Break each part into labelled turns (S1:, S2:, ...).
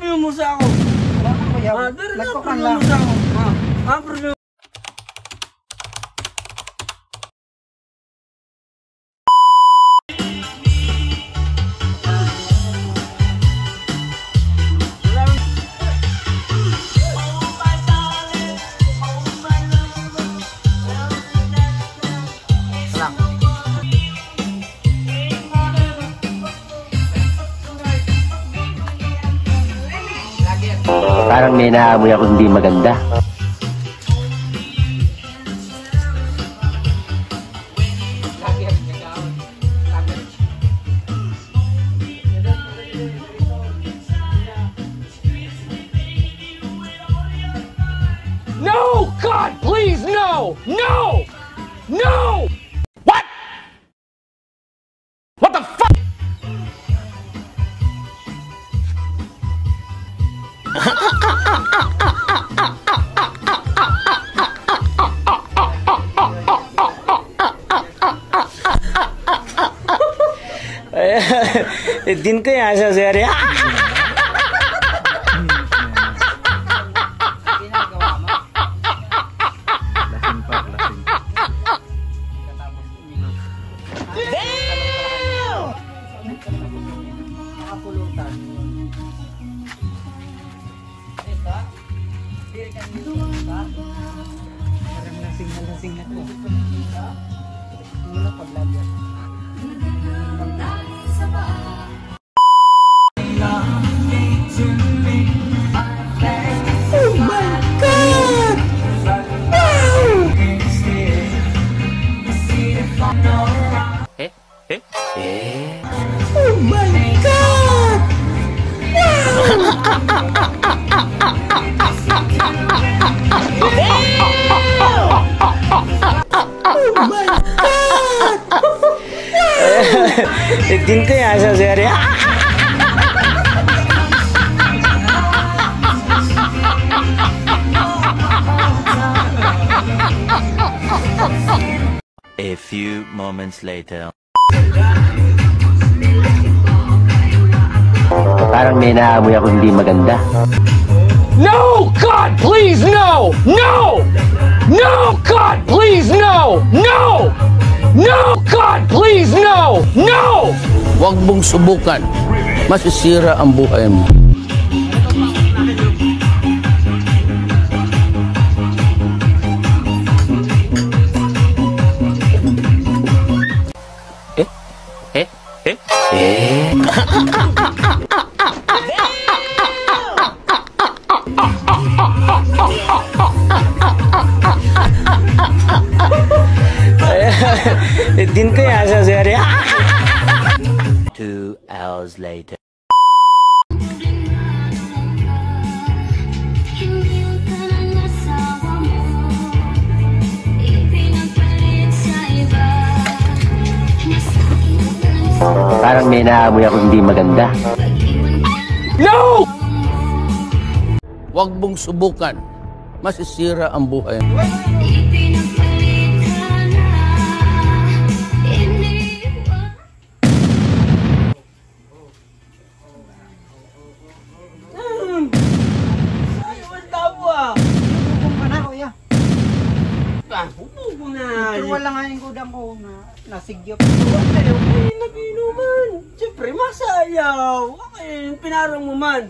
S1: preview mo sa ako. Preview mo sa ako. Preview.
S2: Parang may naamoy ako hindi maganda.
S3: No! God, please, no! No! No! What? What the fuck?
S1: दिन को यहाँ से यार
S3: Oh my God! Oh my God!
S1: दिन को यहाँ से यार
S2: A few moments later. Parang may naamoy ako hindi maganda.
S3: No! God, please, no! No! No! God, please, no! No! No! God, please, no! No!
S4: Huwag mong subukan. Masisira ang buhay mo.
S1: दिन को यहाँ से यार
S2: 2 hours later. Parang may naamoy ako hindi maganda.
S3: No!
S4: Huwag mong subukan. Masisira ang buhay mo.
S1: Wala nga yung gudang ko na nasigyop. Okay, naginuman. Siyempre, masayaw. Okay, pinarang mo man.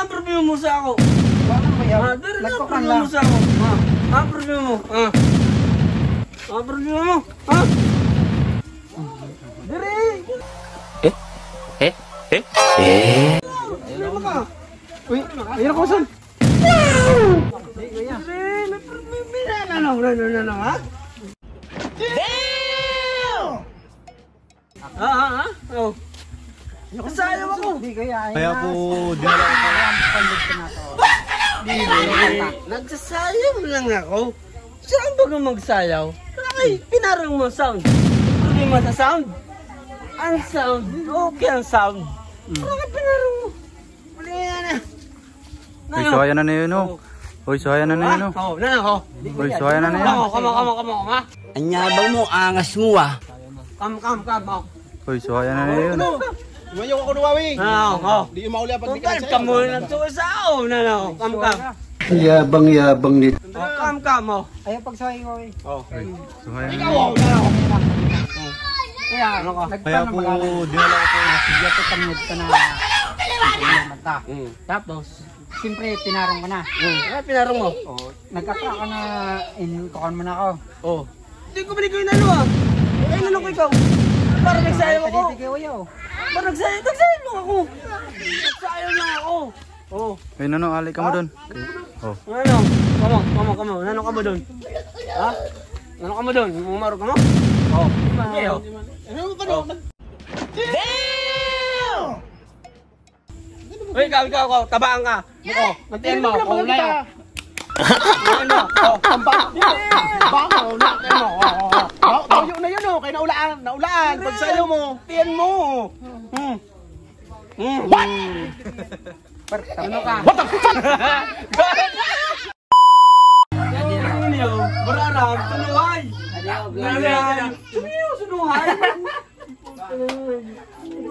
S1: Preview mo sa ako. Preview mo sa ako. Preview mo. Preview mo. Dire. Ayun ka. Uy, ayun ko saan? Ha? Oh. Nasayaw ako.
S5: Kaya po dinala ko.
S1: Nagsasayaw lang ako. Saan ba kang magsayaw? Ay, pinarang mo sound. Hindi mo sa sound? Ang sound. Okay ang sound. Bakit pinarang mo? Mali yan eh.
S5: Uy, suhaya na na yun, oh. Uy, suhaya na na yun, oh.
S1: Oo, na ako.
S5: Uy, suhaya na na yun.
S1: Kama.
S4: Anyabang mo, angas mo ah.
S1: Kam.
S5: Uy, suhaya na na yun.
S3: Lumayo ako nuwawi.
S1: Ano?
S3: Di yung mauli ang
S1: Kung
S3: pagdikan
S1: ka mo ng susaw na no. Kam.
S5: Yabang-yabang nito.
S1: Kam mo.
S6: Ayaw pagsahay ko eh.
S5: Suhayan
S3: Ikaw,
S5: na.
S6: Kaya,
S1: Ano ka?
S5: Kaya po, dinala ko po.
S6: Sige ko tamid ka na. Mata. Tapos, siyempre, pinarong ka na.
S1: Ano pinarong mo?
S6: O, nagkaka ka na, inutukan mo na ako.
S1: Oh. Hindi ko balik ko yung nalo ah. Ay, nalo ko ikaw. Parang nagsayang ako.
S6: Sige, wayaw.
S1: Parang nagsayang lang ako. Nagsayang lang ako. Oh.
S5: Ay, Nano, alay ka mo doon. Oh.
S1: Ano? Kamo. Nano ka mo doon? Ha? Nano ka mo doon? Umaro ka mo? Oh. Okay, oh.
S3: ano ka no?
S1: Uy, ikaw. Tabaan ka. Buko. Magtiyan mo.
S3: Ano
S1: Kung na yun. Ano? Oh.
S3: Bakaw na. Tayo na yun oh. Kaya naulaan. Pagsayo mo.
S1: Tiyan mo. What? Ano ka? What the fuck? Bararang, sunuhay! Bararang! Sunuhay!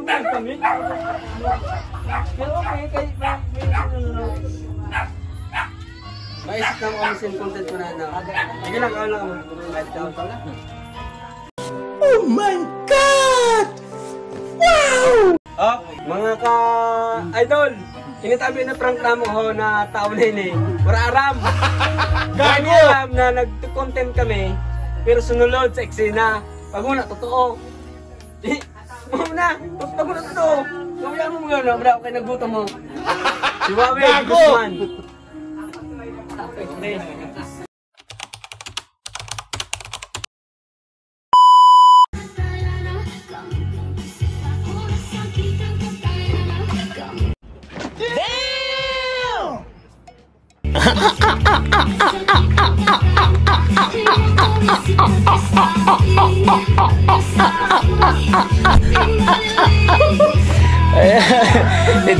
S1: Kami? Pero okay, maisip lang kami sin content ko na ano. Sige lang, ako lang. Oh my God! Wow! Oh, mga ka-idol, initabi na prank na mo ho na tao na yun eh. Mararam! Kami alam na nag-content kami, pero sunulod sa eksena. Pag muna, totoo. Pag muna, totoo. Kaya mo mga na, wala ko kayo nagbuto mo. Si Wawe Guzman.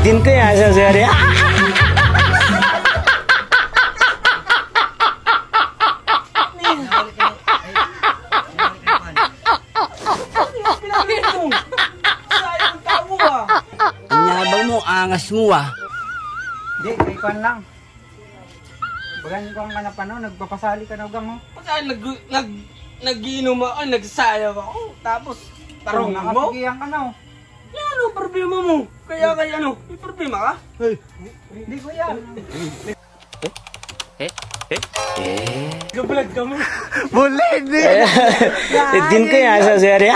S2: Din ko yan sa sari.
S1: Sayang tao ah.
S4: Anyabang mo, angas mo ah.
S6: Hindi, kaykuan lang. Bagan ko ang kanapa no, nagpapasali ka na ugang mo.
S1: Pagka nag-iinom ako, nagsayaw ako, tapos tarong mo?
S6: Nakasigihan ka na oh.
S1: Yan ano, problema mo. Kaya ano, may problema ka?
S6: Hindi ko yan.
S1: Gabalag ka mo.
S2: Din ko yan sa sari.